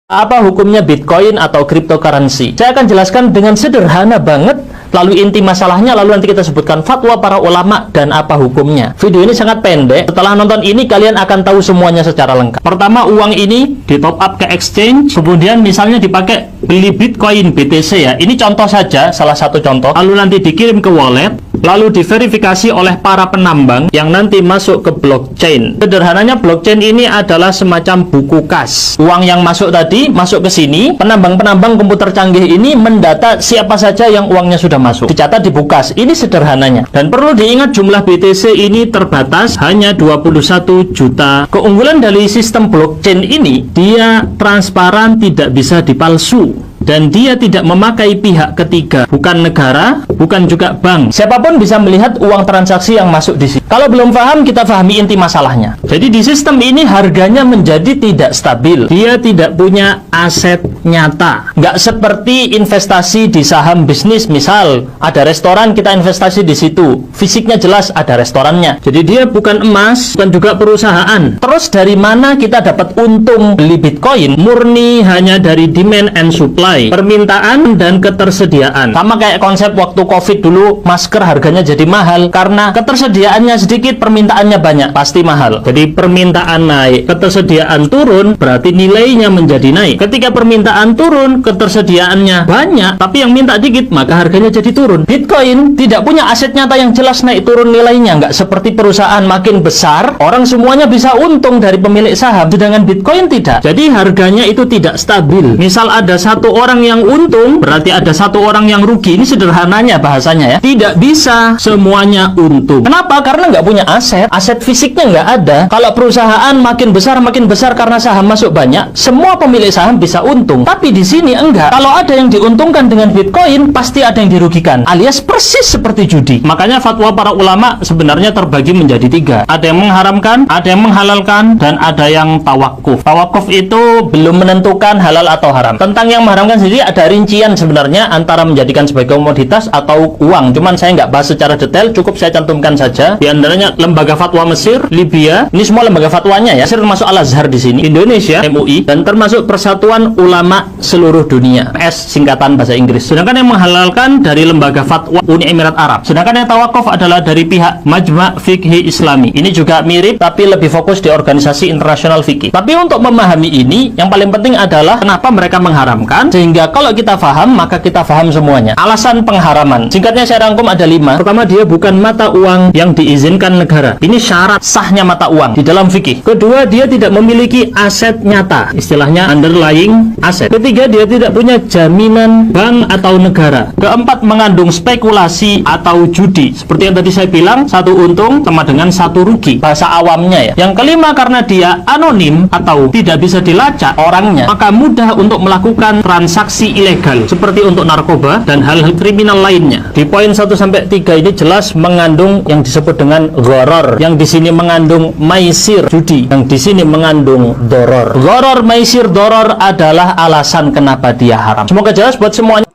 Apa hukumnya Bitcoin atau cryptocurrency? Saya akan jelaskan dengan sederhana banget, lalu inti masalahnya, lalu nanti kita sebutkan fatwa para ulama dan apa hukumnya. Video ini sangat pendek. Setelah nonton ini, kalian akan tahu semuanya secara lengkap. Pertama, uang ini di top up ke exchange, kemudian misalnya dipakai beli Bitcoin BTC ya. Ini contoh saja, salah satu contoh. Lalu nanti dikirim ke wallet, lalu diverifikasi oleh para penambang yang nanti masuk ke blockchain. Sederhananya blockchain ini adalah semacam buku kas. Uang yang masuk tadi masuk ke sini, penambang-penambang komputer canggih ini mendata siapa saja yang uangnya sudah masuk, dicatat di buku kas. Ini sederhananya. Dan perlu diingat jumlah BTC ini terbatas, hanya 21 juta. Keunggulan dari sistem blockchain ini, dia transparan, tidak bisa dipalsu. Dan dia tidak memakai pihak ketiga, bukan negara, bukan juga bank. Siapapun bisa melihat uang transaksi yang masuk di sini. Kalau belum paham, kita pahami inti masalahnya. Jadi di sistem ini harganya menjadi tidak stabil. Dia tidak punya aset nyata. Nggak seperti investasi di saham bisnis. Misal, ada restoran, kita investasi di situ. Fisiknya jelas ada restorannya. Jadi dia bukan emas, bukan juga perusahaan. Terus dari mana kita dapat untung beli Bitcoin? Murni hanya dari demand and supply. Permintaan dan ketersediaan. Sama kayak konsep waktu COVID dulu, masker harganya jadi mahal karena ketersediaannya sedikit, permintaannya banyak, pasti mahal. Jadi permintaan naik, ketersediaan turun, berarti nilainya menjadi naik. Ketika permintaan turun, ketersediaannya banyak, tapi yang minta dikit, maka harganya jadi turun. Bitcoin tidak punya aset nyata yang jelas naik turun nilainya, nggak seperti perusahaan makin besar, orang semuanya bisa untung dari pemilik saham, sedangkan Bitcoin tidak. Jadi harganya itu tidak stabil. Misal ada satu orang yang untung, berarti ada satu orang yang rugi. Ini sederhananya bahasanya ya. Tidak bisa semuanya untung. Kenapa? Karena nggak punya aset. Aset fisiknya nggak ada. Kalau perusahaan makin besar karena saham masuk banyak, semua pemilik saham bisa untung. Tapi di sini enggak. Kalau ada yang diuntungkan dengan Bitcoin, pasti ada yang dirugikan. Alias persis seperti judi. Makanya fatwa para ulama sebenarnya terbagi menjadi 3. Ada yang mengharamkan, ada yang menghalalkan, dan ada yang tawakuf. Tawakuf itu belum menentukan halal atau haram. Tentang yang mengharamkan sendiri ada rincian sebenarnya antara menjadikan sebagai komoditas atau uang. Cuman saya nggak bahas secara detail, cukup saya cantumkan saja. Di antaranya lembaga fatwa Mesir, Libya, ini semua lembaga fatwanya ya. Mesir termasuk Al-Azhar di sini, Indonesia, MUI, dan termasuk Persatuan Ulama Seluruh Dunia, S singkatan bahasa Inggris. Sedangkan yang menghalalkan dari lembaga fatwa Uni Emirat Arab. Sedangkan yang tawakuf adalah dari pihak Majma' Fikhi Islami. Ini juga mirip tapi lebih fokus di organisasi internasional fikih. Tapi untuk memahami ini, yang paling penting adalah kenapa mereka mengharamkan, sehingga kalau kita paham, maka kita paham semuanya. Alasan pengharaman, singkatnya saya rangkum ada 5. Pertama, dia bukan mata uang yang diizinkan negara. Ini syarat sahnya mata uang di dalam fikih. Kedua, dia tidak memiliki aset nyata, istilahnya underlying aset. Ketiga, dia tidak punya jaminan bank atau negara. Keempat, mengandung spekulasi atau judi. Seperti yang tadi saya bilang, satu untung sama dengan satu rugi, bahasa awamnya ya. Yang kelima, karena dia anonim atau tidak bisa dilacak orangnya, maka mudah untuk melakukan transaksi ilegal seperti untuk narkoba dan hal-hal kriminal lainnya. Di poin 1-3 ini jelas mengandung yang disebut dengan gharar, yang di sini mengandung maisir, judi, yang di sini mengandung doror. Gharar, maisir, doror adalah alasan kenapa dia haram. Semoga jelas buat semuanya.